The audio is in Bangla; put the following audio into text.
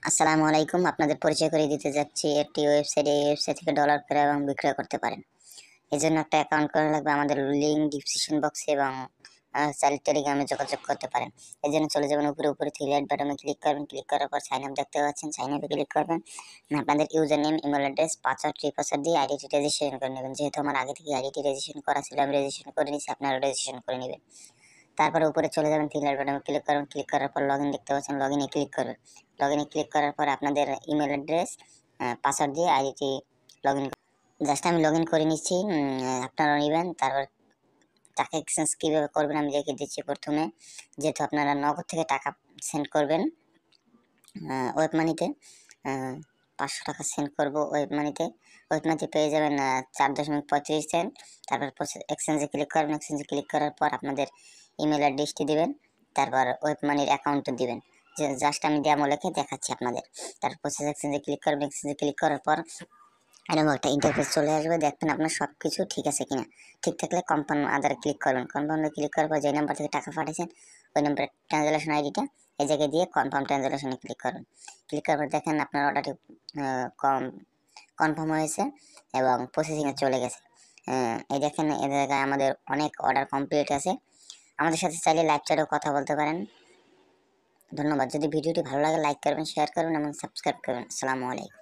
আসসালামু আলাইকুম। আপনাদের পরিচয় করিয়ে দিতে যাচ্ছি একটি ওয়েবসাইট। এই ওয়েবসাইট থেকে ডলার ক্রয় এবং বিক্রয় করতে পারেন। এজন্য একটা অ্যাকাউন্ট করা লাগবে। আমাদের লিঙ্ক ডিসক্রিপশন বক্সে এবং চাইলে টেলিগ্রামে যোগাযোগ করতে পারেন। এজন্য চলে যাবেন উপরে থ্রি লাইট বাটনে ক্লিক করবেন। ক্লিক করার পর সাইন আপ দেখতে পাচ্ছেন। সাইন আপে ক্লিক করবেন। আপনাদের user name, email address, password, password দিয়ে আইডিটি রেজিস্ট্রেশন করে নেবেন। যেহেতু আমার আগে থেকে আইডিটি রেজিস্ট্রেশন করা ছিল, আমি রেজিস্ট্রেশন করে নিচ্ছি, আপনারা রেজিস্ট্রেশন করে নেবেন। তারপরে উপরে চলে যাবেন, থ্রি লাইট বাটনে ক্লিক করবেন। ক্লিক করার পর লগইন দেখতে পাচ্ছেন, লগইনে ক্লিক করবেন। লগইনে ক্লিক করার পর আপনাদের ইমেল অ্যাড্রেস, পাসওয়ার্ড দিয়ে আইডিটি লগইন জাস্ট আমি লগইন করে নিচ্ছি। আপনারা নেবেন। তারপর টাকা এক্সচেঞ্জ কীভাবে করবেন আমি দেখিয়ে দিচ্ছি। প্রথমে যেহেতু আপনারা নগদ থেকে টাকা সেন্ড করবেন ওয়েব মানিতে, 500 টাকা সেন্ড করব ওয়েব মানিতে। ওয়েব মানিতে পেয়ে যাবেন 4.35 সেন্ট। তারপর এক্সচেঞ্জে ক্লিক করবেন। এক্সচেঞ্জে ক্লিক করার পর আপনাদের ইমেল অ্যাড্রেসটি দিবেন। তারপর ওয়েব মানির অ্যাকাউন্টটা দিবেন। জাস্ট আমি ডেমো লিখে দেখাচ্ছি আপনাদের। তারপর প্রসেস এক্সচেঞ্জে ক্লিক করবেন। এক্সচেঞ্জে ক্লিক করার পর এরকম একটা ইন্টারফেস চলে আসবে। দেখবেন আপনার সব কিছু ঠিক আছে কিনা। ঠিক থাকলে কনফার্ম আদারে ক্লিক করবেন। কনফার্মে ক্লিক করার পর যে নাম্বার থেকে টাকা পাঠিয়েছেন ওই নাম্বারের ট্রানজ্যাকশন আইডিটা এই জায়গায় দিয়ে কনফার্ম ট্রানজ্যাকশনে ক্লিক করুন। ক্লিক করার পর দেখেন আপনার অর্ডারটি কনফার্ম হয়েছে এবং প্রসেসিংয়ে চলে গেছে। এই দেখেন এই জায়গায় আমাদের অনেক অর্ডার কমপ্লিট আছে। আমাদের সাথে চাইলে লাইভ চ্যাটেও কথা বলতে পারেন। ধন্যবাদ। যদি ভিডিওটি ভালো লাগে লাইক করবেন, শেয়ার করবেন এবং সাবস্ক্রাইব করবেন। আসসালামু আলাইকুম।